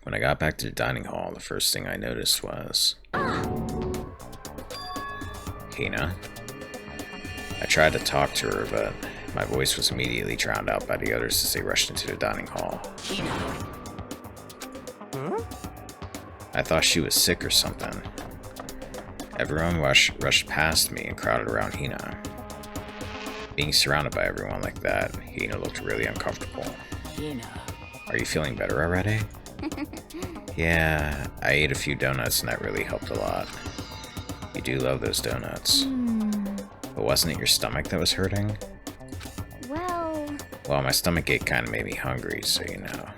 When I got back to the dining hall, the first thing I noticed was Hina. I tried to talk to her, but my voice was immediately drowned out by the others as they rushed into the dining hall. Hina. Huh? I thought she was sick or something. Everyone rushed past me and crowded around Hina. Being surrounded by everyone like that, Hina looked really uncomfortable. Hina. Are you feeling better already? Yeah, I ate a few donuts and that really helped a lot. You do love those donuts. But wasn't it your stomach that was hurting? Well, my stomach ache kind of made me hungry, so you know.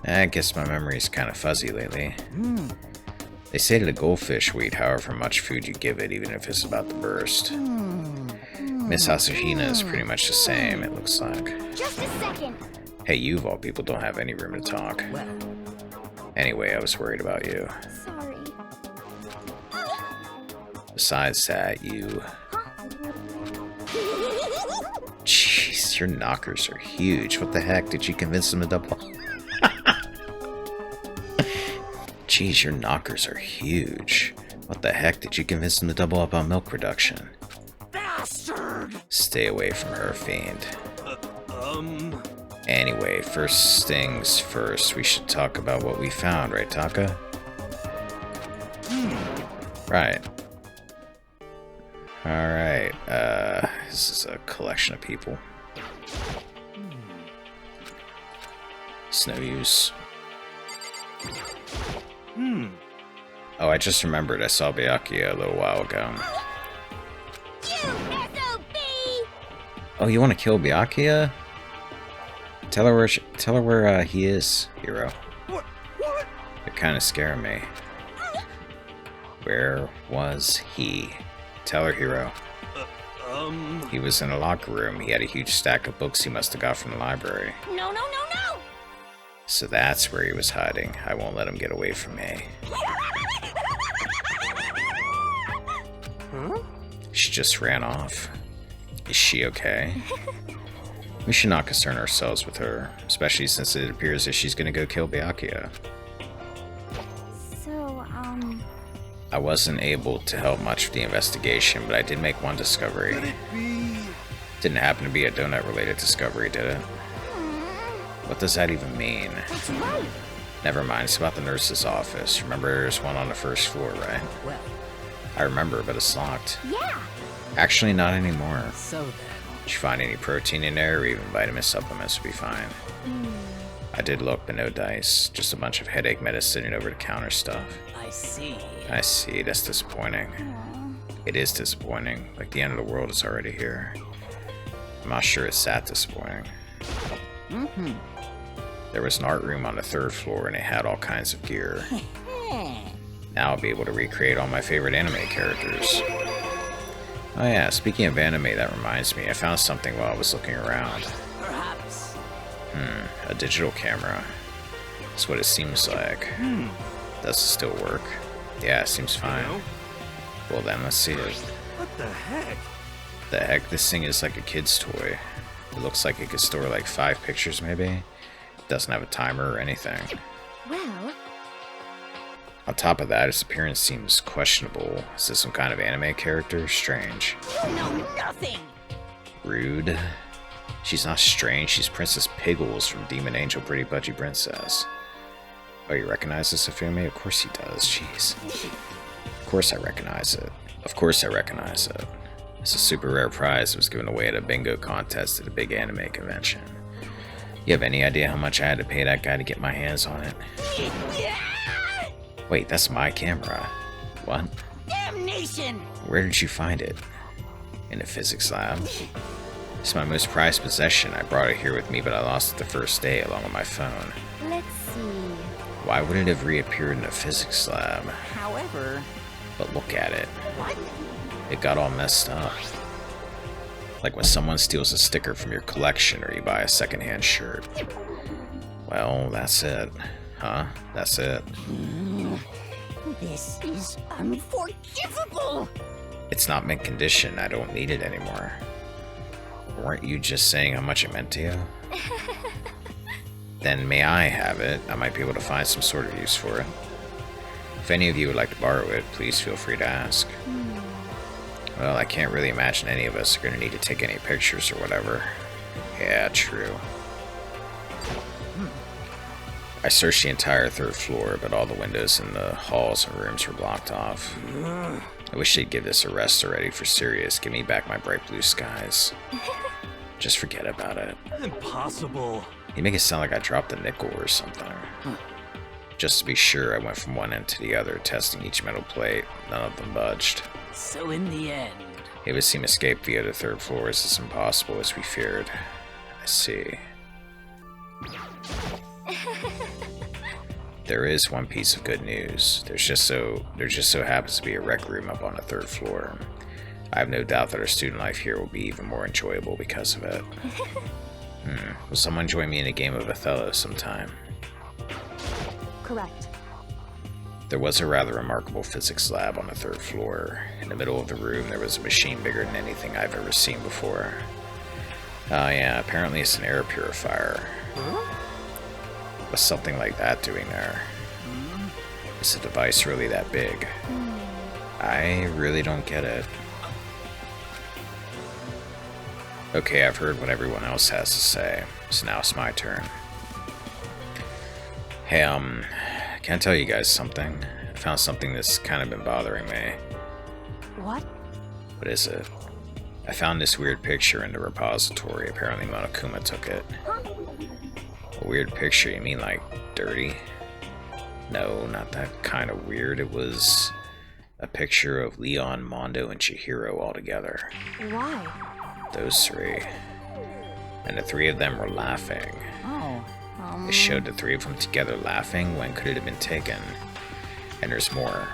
I guess my memory's kind of fuzzy lately. They say that a goldfish will eat however much food you give it, even if it's about to burst. Miss Asahina is pretty much the same, it looks like. Just a second. Hey, you of all people don't have any room to talk. Well. Anyway, I was worried about you. Sorry. Besides that, you... Jeez, your knockers are huge. What the heck? Did you convince them to double? Jeez, your knockers are huge. What the heck? Did you convince them to double up on milk production? Bastard! Stay away from her, fiend. Anyway, first things first, we should talk about what we found, right, Taka? Right. Alright, this is a collection of people. It's no use. Oh, I just remembered I saw Byakuya a little while ago. You SOB! Oh, you want to kill Byakuya? Tell her where he is, hero. What? You're kind of scaring me. Where was he? Tell her, hero. He was in a locker room. He had a huge stack of books he must have got from the library. No, no, no, no! So that's where he was hiding. I won't let him get away from me. Huh? She just ran off. Is she okay? We should not concern ourselves with her, especially since it appears that she's gonna go kill Byakuya. So, I wasn't able to help much with the investigation, but I did make one discovery. Could it be? Didn't happen to be a donut-related discovery, did it? What does that even mean? that's right. Never mind, it's about the nurse's office. Remember there's one on the first floor, right? Well, I remember, but it's locked. Yeah. Actually, not anymore. so then. Did you find any protein in there, or even vitamin supplements would be fine. I did look, but no dice. Just a bunch of headache medicine over the counter stuff. I see. I see, that's disappointing. It is disappointing, like the end of the world is already here. I'm not sure it's that disappointing. There was an art room on the third floor and it had all kinds of gear. Now I'll be able to recreate all my favorite anime characters. Oh yeah, speaking of anime, that reminds me, I found something while I was looking around. Perhaps. A digital camera. That's what it seems like. Does it still work? Yeah, it seems fine. No? Well then, let's see it. What the heck? The heck, this thing is like a kid's toy. It looks like it could store like 5 pictures maybe. It doesn't have a timer or anything. Well, On top of that, its appearance seems questionable. Is this some kind of anime character? Strange. You know nothing! Rude. She's not strange, she's Princess Piggles from Demon Angel Pretty Budgie Princess. Oh, you recognize this, Afumi? Of course he does, jeez. Of course I recognize it. Of course I recognize it. It's a super rare prize that was given away at a bingo contest at a big anime convention. You have any idea how much I had to pay that guy to get my hands on it? Wait, that's my camera. What? Damnation! Where did you find it? In the physics lab? It's my most prized possession. I brought it here with me, but I lost it the first day along with my phone. let's see. Why would it have reappeared in the physics lab? However... But look at it. What? It got all messed up. Like when someone steals a sticker from your collection or you buy a secondhand shirt. Well, that's it. Huh? That's it. This is unforgivable! It's not mint condition. I don't need it anymore. Weren't you just saying how much it meant to you? Then may I have it? I might be able to find some sort of use for it. If any of you would like to borrow it, please feel free to ask. Well, I can't really imagine any of us are going to need to take any pictures or whatever. Yeah, true. I searched the entire 3rd floor, but all the windows in the halls and rooms were blocked off. I wish they'd give this a rest already, for serious. Give me back my bright blue skies. Just forget about it. Impossible. You make it sound like I dropped a nickel or something. Just to be sure, I went from one end to the other, testing each metal plate. None of them budged. So in the end... It would seem escape via the 3rd floor is as impossible as we feared. I see. There is one piece of good news. There just so happens to be a rec room up on the 3rd floor. I have no doubt that our student life here will be even more enjoyable because of it. Will someone join me in a game of Othello sometime? Correct. There was a rather remarkable physics lab on the 3rd floor. In the middle of the room, there was a machine bigger than anything I've ever seen before. Oh yeah, apparently it's an air purifier. What's something like that doing there? Is the device really that big? I really don't get it. Okay, I've heard what everyone else has to say, so now it's my turn. Hey, can I tell you guys something? I found something that's kind of been bothering me. What? What is it? I found this weird picture in the repository. Apparently Monokuma took it. A weird picture? You mean like dirty? No, not that kind of weird. It was a picture of Leon, Mondo, and Chihiro all together. Why? Those 3. And the 3 of them were laughing. Oh, It showed the 3 of them together laughing. When could it have been taken? And there's more.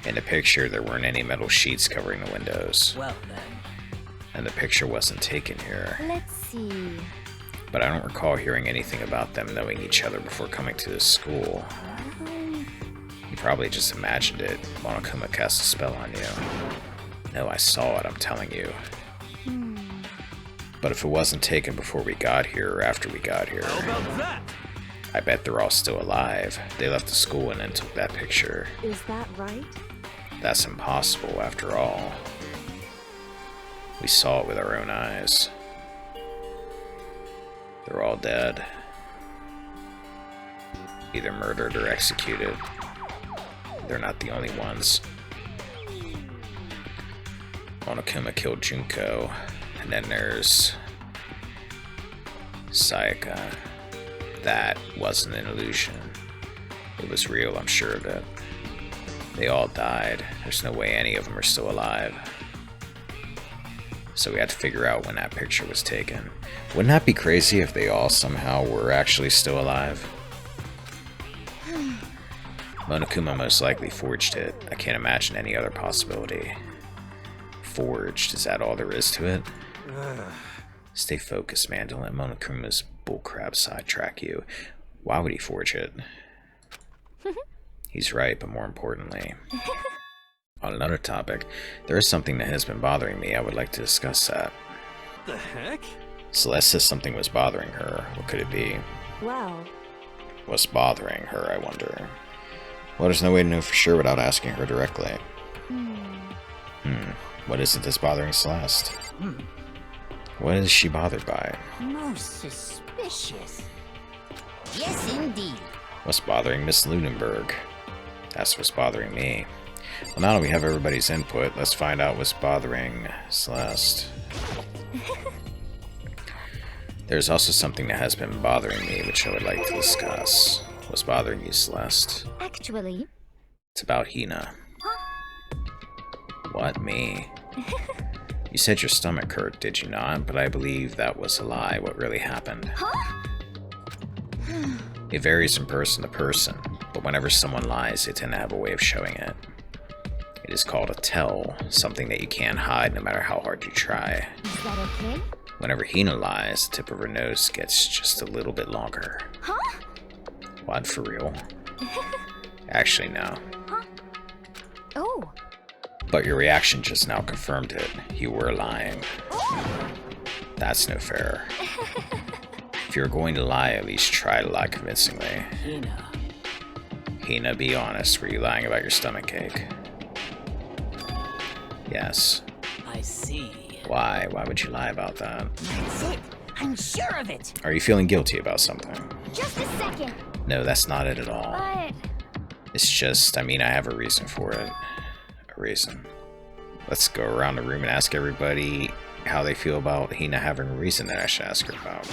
In the picture, there weren't any metal sheets covering the windows. well then. And the picture wasn't taken here. Let's see. But I don't recall hearing anything about them knowing each other before coming to this school. You probably just imagined it. Monokuma cast a spell on you. No, I saw it, I'm telling you. But if it wasn't taken before we got here or after we got here, How about that? I bet they're all still alive. They left the school and then took that picture. Is that right? That's impossible after all. We saw it with our own eyes. They're all dead. Either murdered or executed. They're not the only ones. Monokuma killed Junko. And then there's Sayaka. That wasn't an illusion. It was real, I'm sure of it. They all died. There's no way any of them are still alive. So we had to figure out when that picture was taken. Wouldn't that be crazy if they all somehow were actually still alive? Monokuma most likely forged it. I can't imagine any other possibility. Forged, is that all there is to it? Stay focused, man. Don't let Monokuma's bullcrap sidetrack you. Why would he forge it? He's right, but more importantly... On another topic, there is something that has been bothering me. I would like to discuss that. The heck? Celeste says something was bothering her. What could it be? Well, What's bothering her, I wonder? Well, there's no way to know for sure without asking her directly. What is it that's bothering Celeste? What is she bothered by? Most suspicious. Yes, indeed. What's bothering Miss Lunenburg? That's what's bothering me. Well, now that we have everybody's input, let's find out what's bothering Celeste. There's also something that has been bothering me, which I would like to discuss. What's bothering you, Celeste? actually, It's about Hina. What, me? You said your stomach hurt, did you not? But I believe that was a lie. What really happened? It varies from person to person, but whenever someone lies, they tend to have a way of showing it. It is called a tell, something that you can't hide no matter how hard you try. is that okay? Whenever Hina lies, the tip of her nose gets just a little bit longer. Huh? What, for real? Actually, no. Oh, But your reaction just now confirmed it. You were lying. That's no fair. If If you're going to lie, at least try to lie convincingly. Hina. Hina, be honest. Were you lying about your stomach ache? Yes. I see. Why? Why would you lie about that? That's it. I'm sure of it. Are you feeling guilty about something? Just a second. No, that's not it at all. But It's just, I mean, I have a reason for it. A reason. Let's go around the room and ask everybody how they feel about Hina having a reason that I should ask her about.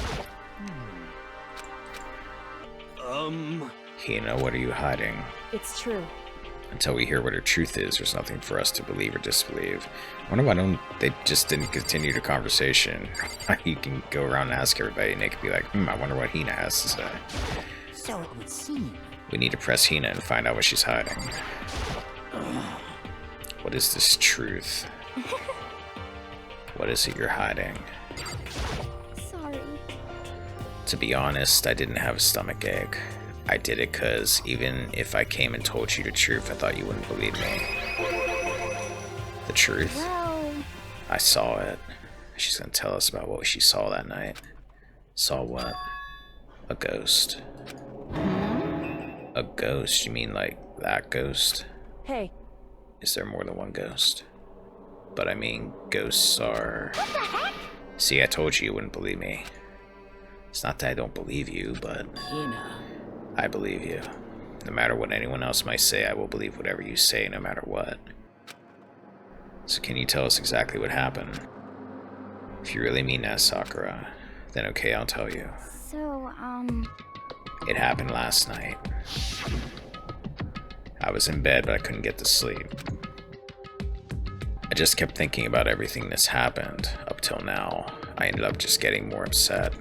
Hina, what are you hiding? it's true. Until we hear what her truth is, there's nothing for us to believe or disbelieve. I wonder why they just didn't continue the conversation. You can go around and ask everybody and they could be like, I wonder what Hina has to say. So it would seem. We need to press Hina and find out what she's hiding. What is this truth? What is it you're hiding? Sorry. To be honest, I didn't have a stomach ache. I did it because even if I came and told you the truth, I thought you wouldn't believe me. The truth? Well, I saw it. She's gonna tell us about what she saw that night. Saw what? A ghost. A ghost? You mean like that ghost? hey, Is there more than one ghost? But I mean, ghosts are... See, I told you wouldn't believe me. It's not that I don't believe you, but Hina. I believe you. No matter what anyone else might say, I will believe whatever you say, no matter what. So can you tell us exactly what happened? If you really mean that, Sakura, then okay, I'll tell you. so, It happened last night. I was in bed, but I couldn't get to sleep. I just kept thinking about everything that's happened up till now. I ended up just getting more upset.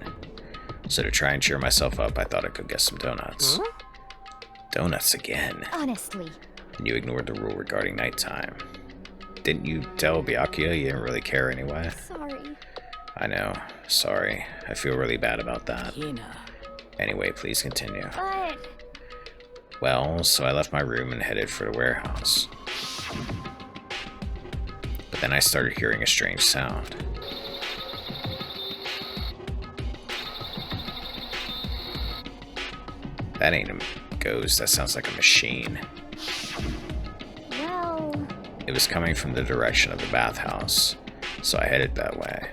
So to try and cheer myself up, I thought I could get some donuts. Huh? Donuts again. honestly, And you ignored the rule regarding nighttime. Didn't you tell Byakuya you didn't really care anyway? sorry. I know. Sorry. I feel really bad about that. Hina. Anyway, please continue. But Well, so I left my room and headed for the warehouse. But then I started hearing a strange sound. That ain't a ghost, that sounds like a machine. well, It was coming from the direction of the bathhouse, so I headed that way.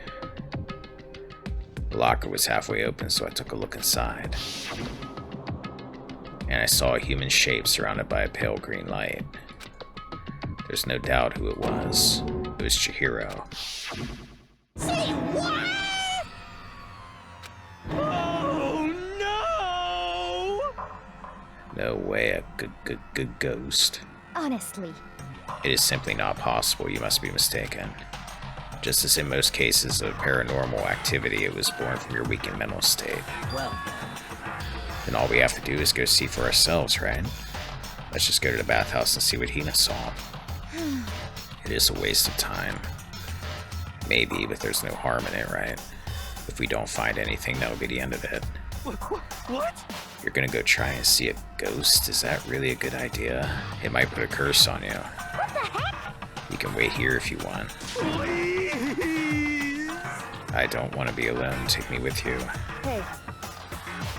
The locker was halfway open, so I took a look inside. And I saw a human shape surrounded by a pale green light. There's no doubt who it was. It was Chihiro. Say what? Oh no! No way, a good ghost. honestly, It is simply not possible, you must be mistaken. Just as in most cases of paranormal activity, it was born from your weakened mental state. Well, Then all we have to do is go see for ourselves, right? Let's just go to the bathhouse and see what Hina saw. It is a waste of time. Maybe, but there's no harm in it, right? If we don't find anything, that'll be the end of it. What? You're gonna go try and see a ghost? Is that really a good idea? It might put a curse on you. what the heck? You can wait here if you want. Please! I don't want to be alone. Take me with you. Hey,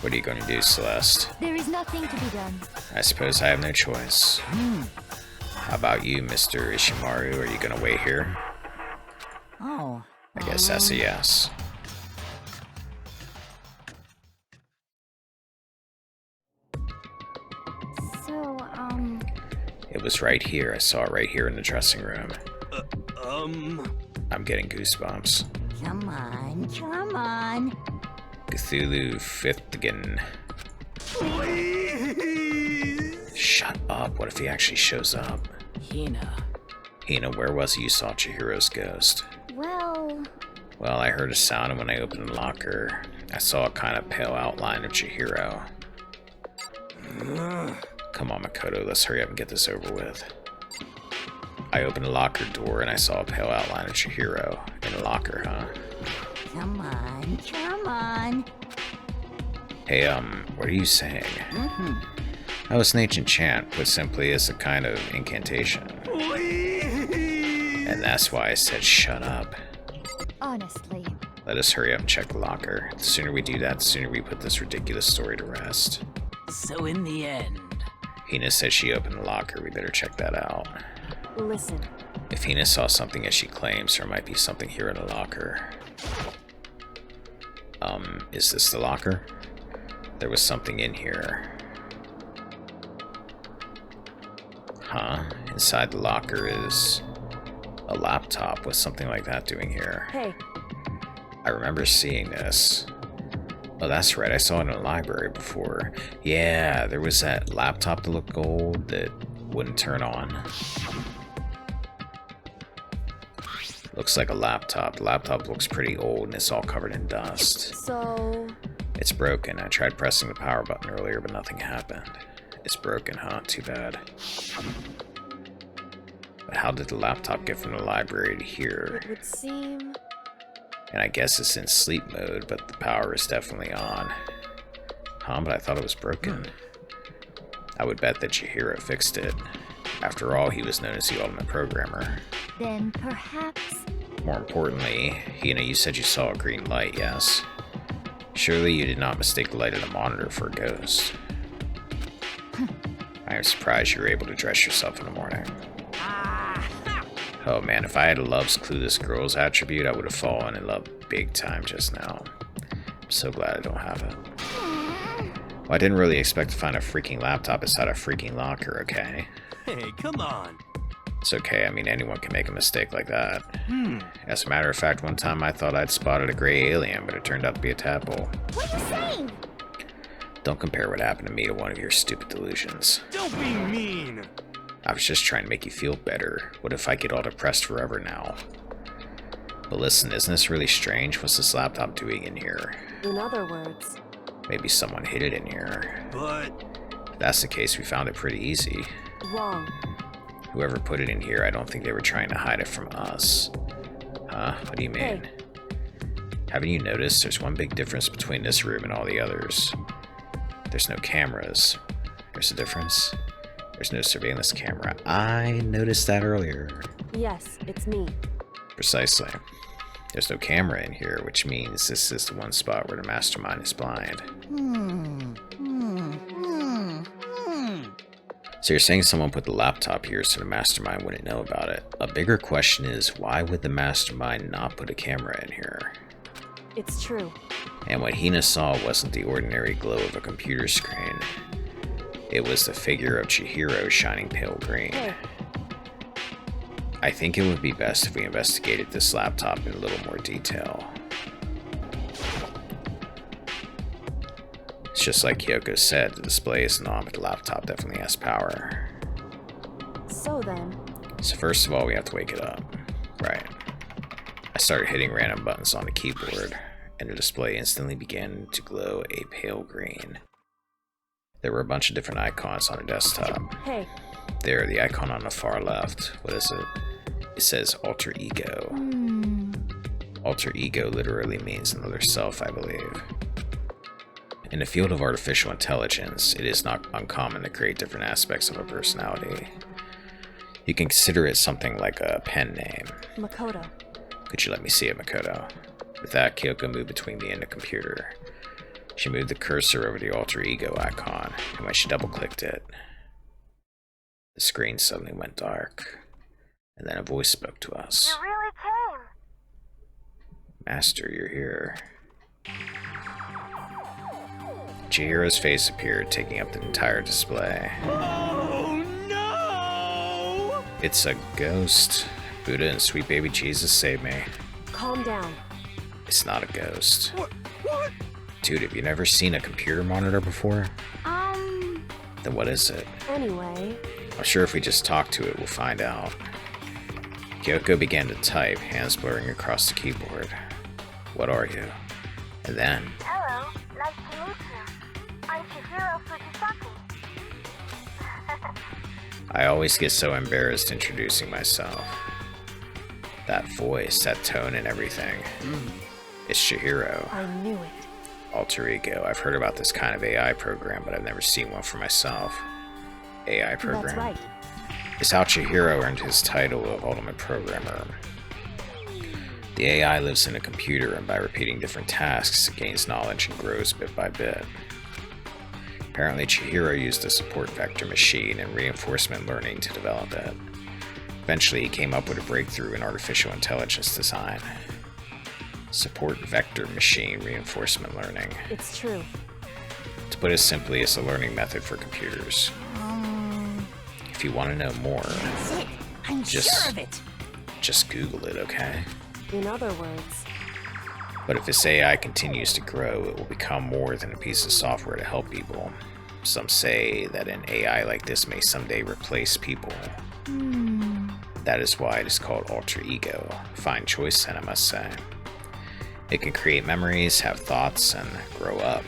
What are you going to do, Celeste? there is nothing to be done. I suppose I have no choice. How about you, Mr. Ishimaru? Are you going to wait here? oh. I guess that's a yes. So, It was right here. I saw it right here in the dressing room. I'm getting goosebumps. Come on, come on. Cthulhu Fifth again. Please! Shut up. What if he actually shows up? Hina. Hina, where was it you saw Chihiro's ghost? well, Well, I heard a sound, and when I opened the locker, I saw a kind of pale outline of Chihiro. Come on, Makoto, let's hurry up and get this over with. I opened the locker door, and I saw a pale outline of Chihiro in the locker, huh? Come on, come on. Hey, what are you saying? Oh, it's an ancient chant, put simply as a kind of incantation. Please! And that's why I said shut up. honestly, Let us hurry up and check the locker. The sooner we do that, the sooner we put this ridiculous story to rest. So in the end... Hina says she opened the locker. We better check that out. Listen. If Hina saw something as she claims, there might be something here in the locker. Is this the locker? There was something in here. Huh? Inside the locker is a laptop. What's something like that doing here? Hey. I remember seeing this. Oh, that's right. I saw it in a library before. Yeah, there was that laptop that looked gold that wouldn't turn on. Looks like a laptop. The laptop looks pretty old and it's all covered in dust. So... It's broken. I tried pressing the power button earlier, but nothing happened. It's broken, huh? Too bad. But how did the laptop get from the library to here? It would seem... And I guess it's in sleep mode, but the power is definitely on. Huh? But I thought it was broken. I would bet that Chihiro fixed it. After all, he was known as the ultimate programmer. Then perhaps... More importantly, Hina, you said you saw a green light, yes? Surely you did not mistake the light of the monitor for a ghost. I am surprised you were able to dress yourself in the morning. Oh man, if I had a love's clueless girl's attribute, I would have fallen in love big time just now. I'm so glad I don't have it. Well, I didn't really expect to find a freaking laptop inside a freaking locker, okay? Hey, come on. It's okay, I mean anyone can make a mistake like that. As a matter of fact, one time I thought I'd spotted a gray alien, but it turned out to be a tadpole. What are you saying? Don't compare what happened to me to one of your stupid delusions. Don't be mean. I was just trying to make you feel better. What if I get all depressed forever now? But listen, isn't this really strange? What's this laptop doing in here? In other words... Maybe someone hid it in here. But... If that's the case, we found it pretty easy. Wrong. Whoever put it in here, I don't think they were trying to hide it from us. Huh? What do you mean? Hey. Haven't you noticed there's one big difference between this room and all the others? There's no cameras. There's a difference. There's no surveillance camera. I noticed that earlier. Yes, it's me. Precisely. There's no camera in here, which means this is the one spot where the mastermind is blind. So you're saying someone put the laptop here so the mastermind wouldn't know about it. A bigger question is, why would the mastermind not put a camera in here? It's true. And what Hina saw wasn't the ordinary glow of a computer screen. It was the figure of Chihiro shining pale green. Hey. I think it would be best if we investigated this laptop in a little more detail. It's just like Kyoko said, the display isn't on, but the laptop definitely has power. So then... So first of all, we have to wake it up. Right. I started hitting random buttons on the keyboard, and the display instantly began to glow a pale green. There were a bunch of different icons on the desktop. Hey. There, the icon on the far left. What is it? It says alter ego. Alter ego literally means another self, I believe. In the field of artificial intelligence, it is not uncommon to create different aspects of a personality. You can consider it something like a pen name. Makoto. Could you let me see it, Makoto? With that, Kyoko moved between me and the computer. She moved the cursor over the alter ego icon, and when she double-clicked it, the screen suddenly went dark, and then a voice spoke to us. You really came. Master, you're here. Chihiro's face appeared, taking up the entire display. Oh no! It's a ghost. Buddha and sweet baby Jesus save me. Calm down. It's not a ghost. What? Dude, have you never seen a computer monitor before? Then what is it? Anyway... I'm sure if we just talk to it, we'll find out. Kyoko began to type, hands blurring across the keyboard. What are you? And then... Hello, nice to meet you. I'm Chihiro Fujisaki. I always get so embarrassed introducing myself. That voice, that tone and everything. It's Chihiro. I knew it. Alter ego. I've heard about this kind of AI program, but I've never seen one for myself. AI program? That's right. It's how Chihiro earned his title of Ultimate Programmer. The AI lives in a computer, and by repeating different tasks, it gains knowledge and grows bit by bit. Apparently, Chihiro used a support vector machine and reinforcement learning to develop it. Eventually, he came up with a breakthrough in artificial intelligence design. Support vector machine reinforcement learning. It's true. To put it simply, it's a learning method for computers. If you want to know more, That's it. I'm Just- sure of it. just Google it, okay? In other words, But if this AI continues to grow, it will become more than a piece of software to help people. Some say that an AI like this may someday replace people. That is why it is called alter ego. Fine choice, then, I must say. It can create memories, have thoughts, and grow up.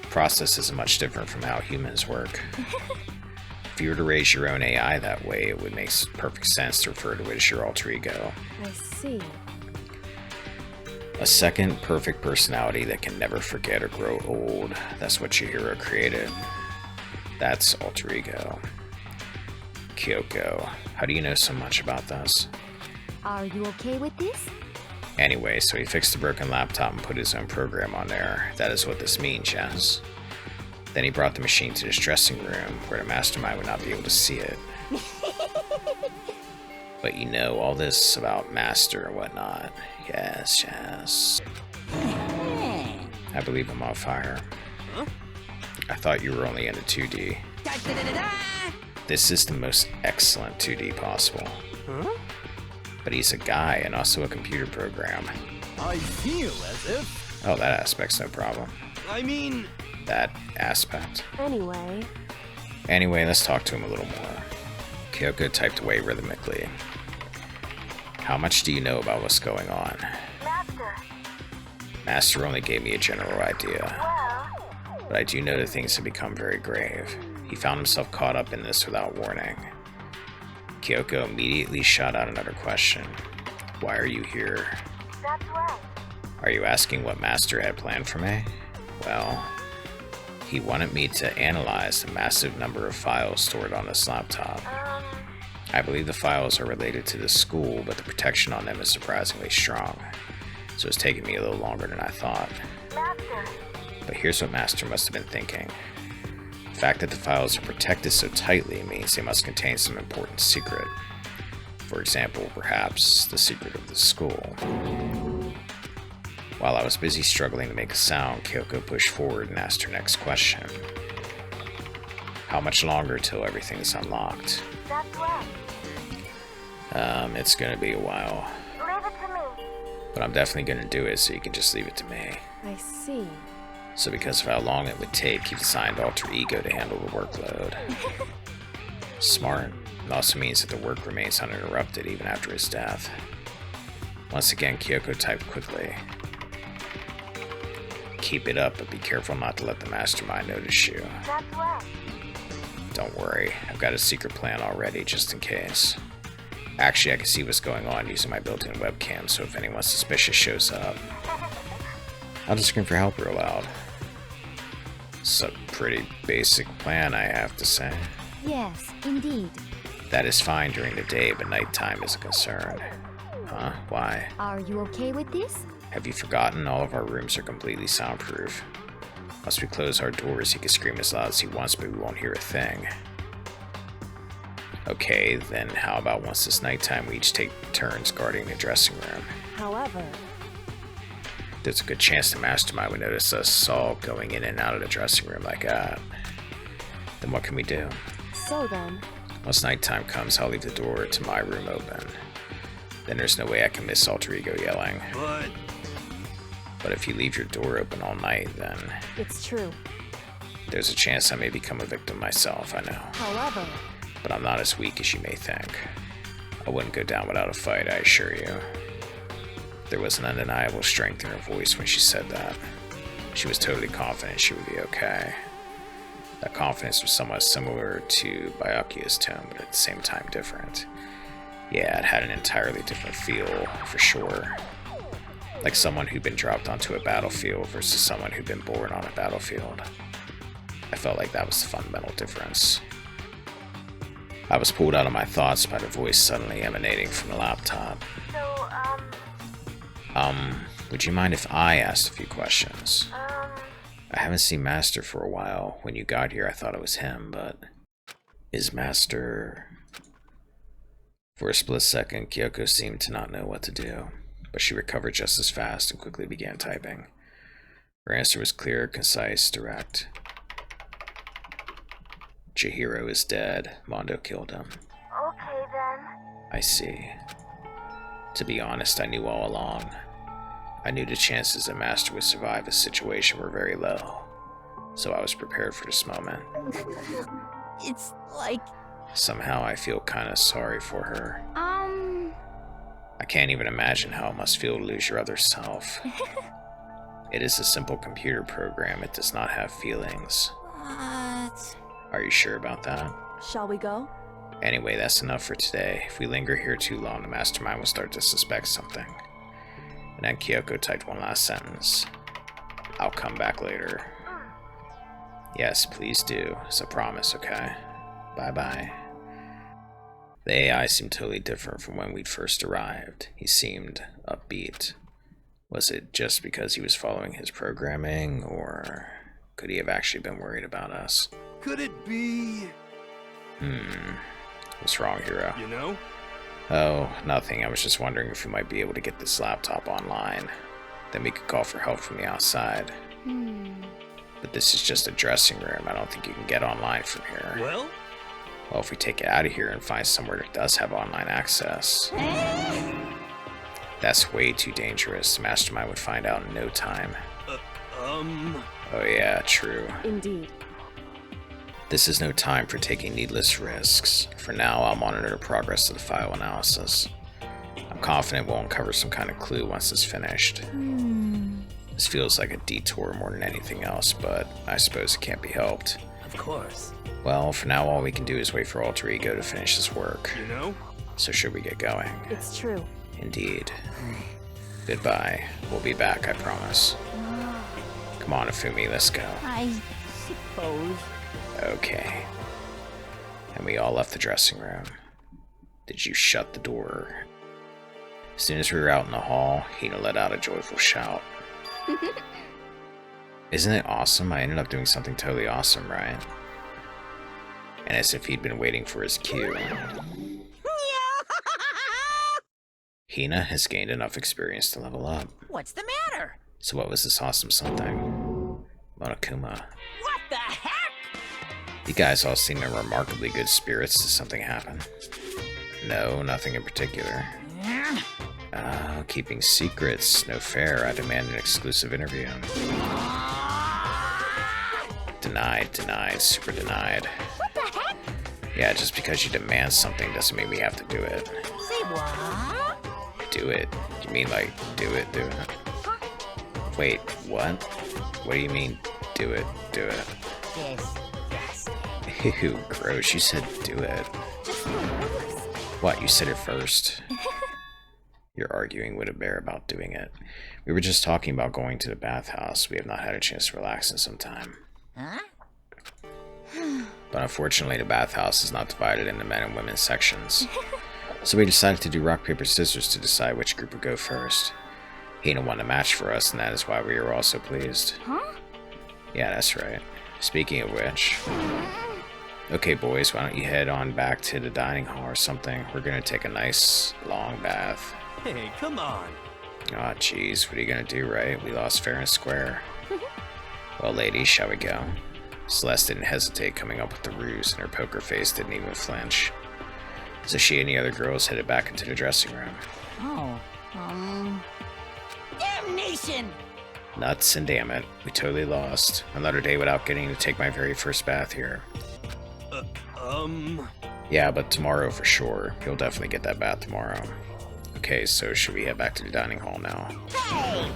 The process isn't much different from how humans work. If you were to raise your own AI that way, it would make perfect sense to refer to it as your alter ego. I see. A second perfect personality that can never forget or grow old. That's what Chihiro created. That's alter ego. Kyoko, how do you know so much about this? Are you okay with this? Anyway, so he fixed the broken laptop and put his own program on there. That is what this means, yes? Then he brought the machine to his dressing room, where the mastermind would not be able to see it. But you know all this about Master and whatnot. Yes, yes. I believe I'm on fire. I thought you were only into 2D. This is the most excellent 2D possible. But he's a guy and also a computer program. I feel as if... Oh, that aspect's no problem. I mean... That aspect. Anyway, Let's talk to him a little more. Kyoko typed away rhythmically. How much do you know about what's going on? Master, Master only gave me a general idea, well, but I do know that things have become very grave. He found himself caught up in this without warning. Kyoko immediately shot out another question. Why are you here? that's right. Are you asking what Master had planned for me? Well, he wanted me to analyze the massive number of files stored on this laptop. I believe the files are related to the school, but the protection on them is surprisingly strong. So it's taking me a little longer than I thought. Master, But here's what Master must have been thinking. The fact that the files are protected so tightly means they must contain some important secret. For example, perhaps the secret of the school. While I was busy struggling to make a sound, Kyoko pushed forward and asked her next question. How much longer till everything's unlocked? that's right. It's gonna be a while. Leave it to me. But I'm definitely gonna do it, so you can just leave it to me. I see. So because of how long it would take, he designed alter ego to handle the workload. Smart. It also means that the work remains uninterrupted even after his death. Once again, Kyoko typed quickly. Keep it up, but be careful not to let the mastermind notice you. That's right. Don't worry, I've got a secret plan already, just in case. Actually, I can see what's going on using my built-in webcam, so if anyone suspicious shows up, I'll just scream for help real loud. It's a pretty basic plan, I have to say. Yes, indeed. That is fine during the day, but nighttime is a concern. Huh? Why? Are you okay with this? Have you forgotten all of our rooms are completely soundproof? Once we close our doors, he can scream as loud as he wants, but we won't hear a thing. Okay, then how about once it's nighttime, we each take turns guarding the dressing room? However, There's a good chance the mastermind would notice us all going in and out of the dressing room like that. Then what can we do? so then, Once nighttime comes, I'll leave the door to my room open. Then there's no way I can miss alter ego yelling. But if you leave your door open all night, then it's true. there's a chance I may become a victim myself, I know. However, But I'm not as weak as you may think. I wouldn't go down without a fight, I assure you. There was an undeniable strength in her voice when she said that. She was totally confident she would be okay. That confidence was somewhat similar to Byakuya's tone, but at the same time different. Yeah, it had an entirely different feel, for sure. Like someone who'd been dropped onto a battlefield versus someone who'd been born on a battlefield. I felt like that was the fundamental difference. I was pulled out of my thoughts by the voice suddenly emanating from the laptop. So, Would you mind if I asked a few questions? I haven't seen Master for a while. When you got here, I thought it was him, but... Is Master... For a split second, Kyoko seemed to not know what to do, but she recovered just as fast and quickly began typing. Her answer was clear, concise, direct. Chihiro is dead. Mondo killed him. Okay then. I see. To be honest, I knew all along. I knew the chances that Master would survive a situation were very low, so I was prepared for this moment. It's like... Somehow I feel kinda sorry for her. I can't even imagine how it must feel to lose your other self. It is a simple computer program, it does not have feelings. What? Are you sure about that? Shall we go? Anyway, that's enough for today. If we linger here too long, the mastermind will start to suspect something. And then Kyoko typed one last sentence. I'll come back later. Yes, please do. It's a promise, okay? Bye-bye. The AI seemed totally different from when we'd first arrived. He seemed upbeat. Was it just because he was following his programming, or could he have actually been worried about us? Could it be... What's wrong, Hero? You know? Oh, nothing. I was just wondering if we might be able to get this laptop online. Then we could call for help from the outside. But this is just a dressing room. I don't think you can get online from here. Well, if we take it out of here and find somewhere that does have online access... That's way too dangerous. The mastermind would find out in no time. Oh yeah, true. Indeed. This is no time for taking needless risks. For now, I'll monitor the progress of the file analysis. I'm confident we'll uncover some kind of clue once it's finished. This feels like a detour more than anything else, but I suppose it can't be helped. Of course. Well, for now, all we can do is wait for Alter Ego to finish this work. you know? So should we get going? It's true. Indeed. Goodbye. We'll be back, I promise. Come on, Afumi, let's go. I suppose. Okay. And we all left the dressing room. Did you shut the door? As soon as we were out in the hall, Hina let out a joyful shout. Isn't it awesome? I ended up doing something totally awesome, right? And as if he'd been waiting for his cue. Hina has gained enough experience to level up. What's the matter? So what was this awesome something? Monokuma. What the heck? You guys all seem in remarkably good spirits. Did something happen? No, nothing in particular. Keeping secrets. No fair. I demand an exclusive interview. Denied, denied, super denied. What the heck? Yeah, just because you demand something doesn't mean we have to do it. Say what? Do it. You mean like, do it, do it? Wait, what? What do you mean, do it, do it? Yes. Ew, gross, you said do it. What, you said it first? You're arguing with a bear about doing it. We were just talking about going to the bathhouse. We have not had a chance to relax in some time. Huh? But unfortunately, the bathhouse is not divided into men and women sections. So we decided to do rock, paper, scissors to decide which group would go first. Hina won a match for us, and that is why we were all so pleased. Huh? Yeah, that's right. Speaking of which... Okay, boys, why don't you head on back to the dining hall or something? We're gonna take a nice, long bath. Hey, come on. Aw, jeez, what are you gonna do, right? We lost fair and square. Well, ladies, shall we go? Celeste didn't hesitate coming up with the ruse, and her poker face didn't even flinch. So she and the other girls headed back into the dressing room. Oh, Damnation! Nuts and damn it, we totally lost. Another day without getting to take my very first bath here. Yeah, but tomorrow for sure. You'll definitely get that bath tomorrow. Okay, so should we head back to the dining hall now? Hey!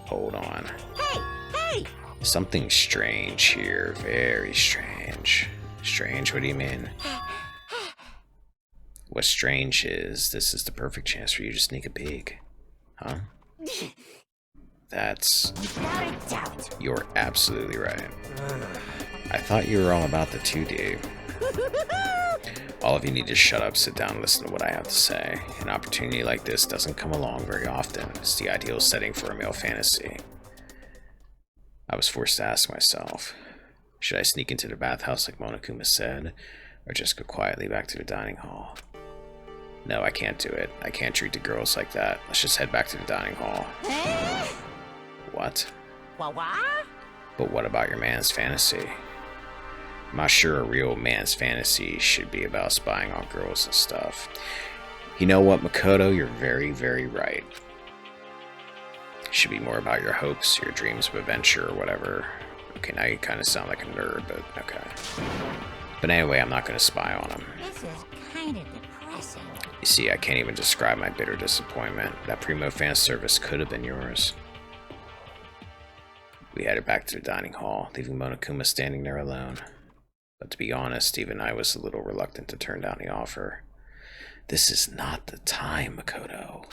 Hold on. Hey! Hey! Something strange here. Very strange. Strange? What do you mean? What's strange is this is the perfect chance for you to sneak a peek. Huh? That's... Without a doubt. You're absolutely right. I thought you were all about the 2D. All of you need to shut up, sit down, and listen to what I have to say. An opportunity like this doesn't come along very often. It's the ideal setting for a male fantasy. I was forced to ask myself, should I sneak into the bathhouse like Monokuma said, or just go quietly back to the dining hall? No, I can't do it. I can't treat the girls like that. Let's just head back to the dining hall. What? What? But what about your man's fantasy? I'm not sure a real man's fantasy should be about spying on girls and stuff. You know what, Makoto? You're very, very right. It should be more about your hopes, your dreams of adventure, or whatever. Okay, now you kind of sound like a nerd, but okay. But anyway, I'm not going to spy on him. This is kind of depressing. You see, I can't even describe my bitter disappointment. That primo fan service could have been yours. We headed back to the dining hall, leaving Monokuma standing there alone. But to be honest, even I was a little reluctant to turn down the offer. This is not the time, Makoto.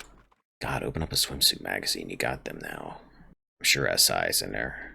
God, open up a swimsuit magazine. You got them now. I'm sure SI is in there.